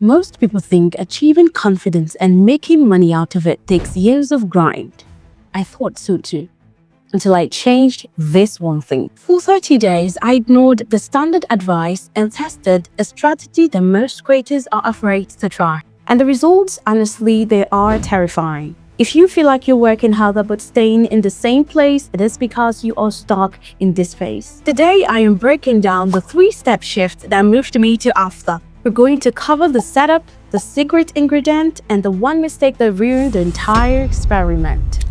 Most people think achieving confidence and making money out of it takes years of grind. I thought so too, until I changed this one thing. For 30 days, I ignored the standard advice and tested a strategy that most creators are afraid to try. And the results, honestly, they are terrifying. If you feel like you're working harder but staying in the same place, it is because you are stuck in this phase. Today, I am breaking down the 3-step shift that moved me to after. We're going to cover the setup, the secret ingredient, and the one mistake that ruined the entire experiment.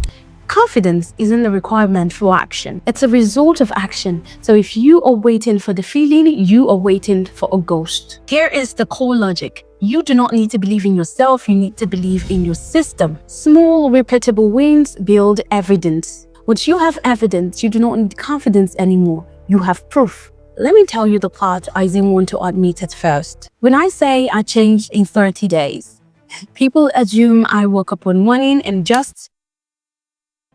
Confidence isn't a requirement for action. It's a result of action. So if you are waiting for the feeling, you are waiting for a ghost. Here is the core logic. You do not need to believe in yourself, you need to believe in your system. Small, repeatable wins build evidence. Once you have evidence, you do not need confidence anymore. You have proof. Let me tell you the part I didn't want to admit at first. When I say I changed in 30 days, people assume I woke up one morning and just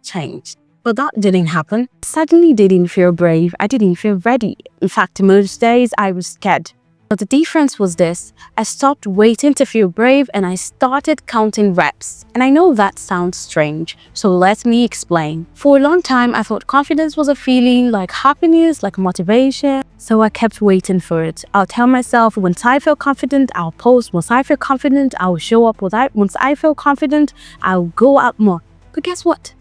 changed. But that didn't happen. I suddenly didn't feel brave. I didn't feel ready. In fact, most days I was scared. But the difference was this. I stopped waiting to feel brave and I started counting reps. And I know that sounds strange, so let me explain. For a long time, I thought confidence was a feeling, like happiness, like motivation. So I kept waiting for it. I'll tell myself, once I feel confident, I'll post. Once I feel confident, I'll show up. Once I feel confident, I'll go out more. But guess what?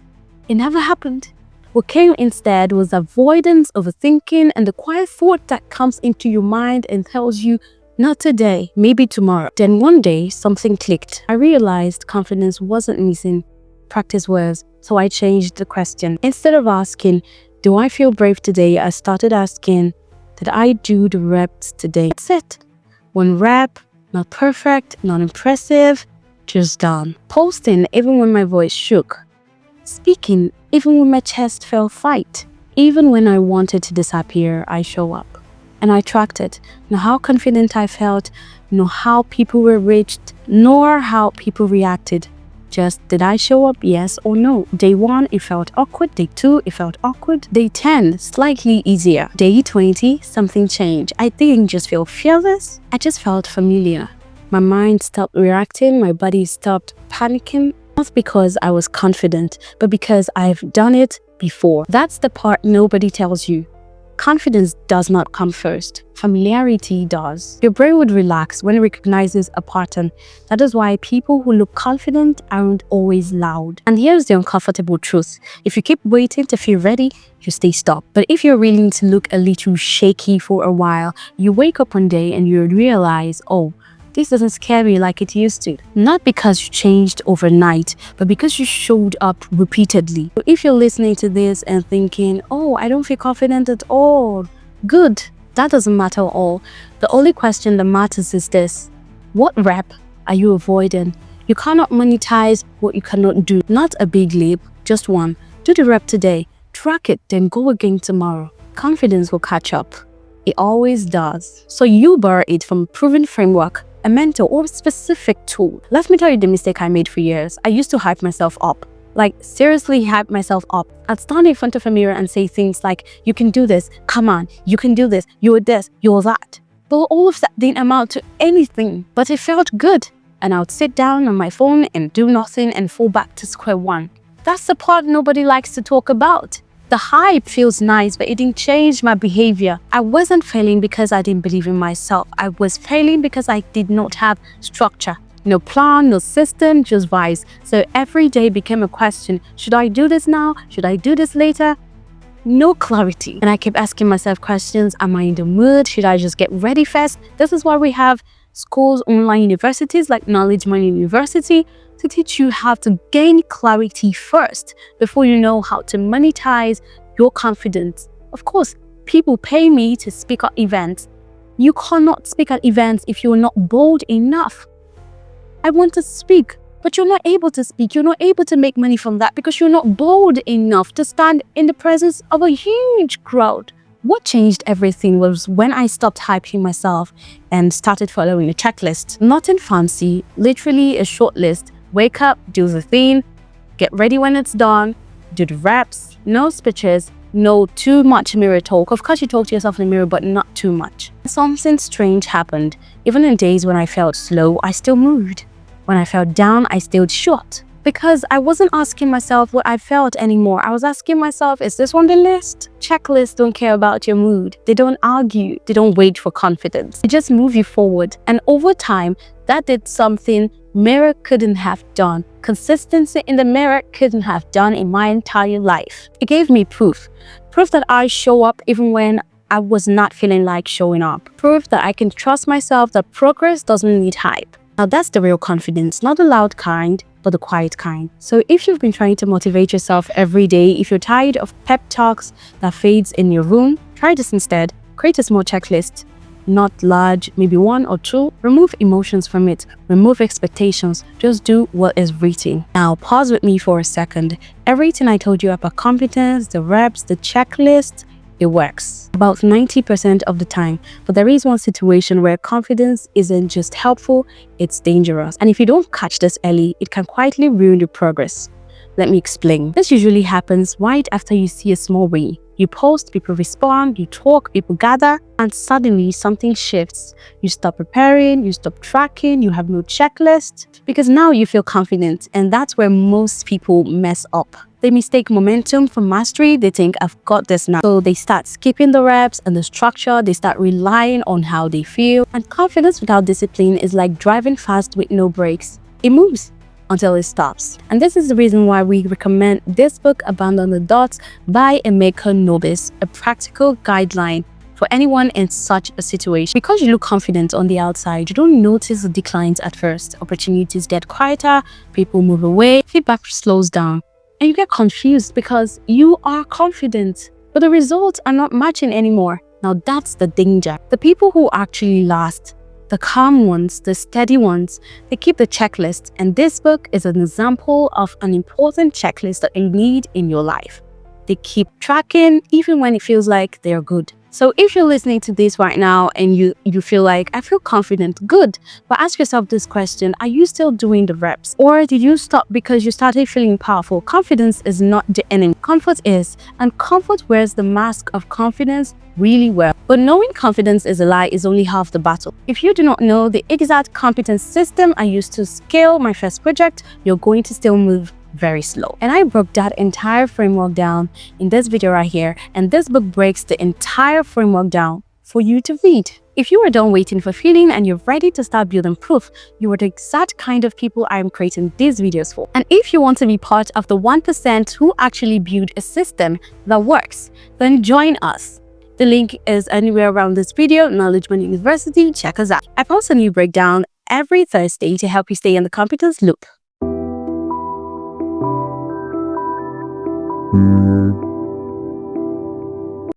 It never happened. What came instead was avoidance, overthinking, and the quiet thought that comes into your mind and tells you, not today, maybe tomorrow. Then one day, something clicked. I realized confidence wasn't missing, practice was. So I changed the question. Instead of asking, do I feel brave today? I started asking, did I do the reps today? That's it. One rep, not perfect, not impressive, just done. Posting even when my voice shook. Speaking, even when my chest felt tight. Even when I wanted to disappear, I show up. And I tracked it. Not how confident I felt, nor how people were reached, nor how people reacted. Just, did I show up, yes or no? Day 1, it felt awkward. Day 2, it felt awkward. Day 10, slightly easier. Day 20, something changed. I didn't just feel fearless, I just felt familiar. My mind stopped reacting, my body stopped panicking. Not because I was confident, but because I've done it before. That's the part nobody tells you. Confidence does not come first. Familiarity does. Your brain would relax when it recognizes a pattern. That is why people who look confident aren't always loud. And here's the uncomfortable truth. If you keep waiting to feel ready, you stay stuck. But if you're willing to look a little shaky for a while, you wake up one day and you realize, oh, this doesn't scare me like it used to. Not because you changed overnight, but because you showed up repeatedly. So if you're listening to this and thinking, oh, I don't feel confident at all, good. That doesn't matter at all. The only question that matters is this. What rep are you avoiding? You cannot monetize what you cannot do. Not a big leap, just one. Do the rep today, track it, then go again tomorrow. Confidence will catch up. It always does. So you borrow it from a proven framework, a mentor, or a specific tool. Let me tell you the mistake I made for years. I used to hype myself up. Like, seriously hype myself up. I'd stand in front of a mirror and say things like, you can do this, come on, you can do this, you're this, you're that. But all of that didn't amount to anything, but it felt good. And I would sit down on my phone and do nothing and fall back to square one. That's the part nobody likes to talk about. The hype feels nice, but it didn't change my behavior. I wasn't failing because I didn't believe in myself. I was failing because I did not have structure. No plan, no system, just vibes. So every day became a question. Should I do this now? Should I do this later? No clarity. And I kept asking myself questions. Am I in the mood? Should I just get ready first? This is why we have schools, online universities like Knowledge Money University, to teach you how to gain clarity first before you know how to monetize your confidence. Of course, people pay me to speak at events. You cannot speak at events if you're not bold enough. I want to speak, but you're not able to speak. You're not able to make money from that because you're not bold enough to stand in the presence of a huge crowd. What changed everything was when I stopped hyping myself and started following a checklist. Nothing fancy, literally a short list. Wake up, do the thing, get ready when it's done, do the reps, no speeches, No too much mirror talk. Of course, you talk to yourself in the mirror, but not too much. Something strange happened. Even in days when I felt slow, I still moved. When I felt down, I stayed short. Because I wasn't asking myself what I felt anymore. I was asking myself, is this on the list? Checklists don't care about your mood. They don't argue. They don't wait for confidence. They just move you forward. And over time, that did something mirror couldn't have done. Consistency in the mirror couldn't have done in my entire life. It gave me proof. Proof that I show up even when I was not feeling like showing up. Proof that I can trust myself, that progress doesn't need hype. Now that's the real confidence, not the loud kind, but the quiet kind. So if you've been trying to motivate yourself every day, if you're tired of pep talks that fades in your room, try this instead. Create a small checklist, not large, maybe 1 or 2. Remove emotions from it, remove expectations, just do what is written. Now pause with me for a second. Everything I told you about competence, the reps, the checklist, it works about 90% of the time. But there is one situation where confidence isn't just helpful, it's dangerous. And if you don't catch this early, it can quietly ruin your progress. Let me explain. This usually happens right after you see a small win. You post, people respond, you talk, people gather, and suddenly something shifts. You stop preparing, you stop tracking, you have no checklist, because now you feel confident, and that's where most people mess up. They mistake momentum for mastery. They think, I've got this now. So they start skipping the reps and the structure. They start relying on how they feel. And confidence without discipline is like driving fast with no brakes. It moves until it stops. And this is the reason why we recommend this book, Abandon the Dots by Emeka Nobis, a practical guideline for anyone in such a situation. Because you look confident on the outside, you don't notice the declines at first. Opportunities get quieter, people move away, feedback slows down. And you get confused because you are confident, but the results are not matching anymore. Now that's the danger. The people who actually last, the calm ones, the steady ones, they keep the checklist. And this book is an example of an important checklist that you need in your life. They keep tracking even when it feels like they're good. So if you're listening to this right now and you feel like, I feel confident, good. But ask yourself this question, are you still doing the reps? Or did you stop because you started feeling powerful? Confidence is not the enemy. Comfort is. And comfort wears the mask of confidence really well. But knowing confidence is a lie is only half the battle. If you do not know the exact competence system I used to scale my first project, you're going to still move very slow. And I broke that entire framework down in this video right here. And this book breaks the entire framework down for you to read. If you are done waiting for feeling and you're ready to start building proof, you are the exact kind of people I am creating these videos for. And if you want to be part of the 1% who actually build a system that works, then join us. The link is anywhere around this video. Knowledge University, check us out. I post a new breakdown every Thursday to help you stay in the competence loop.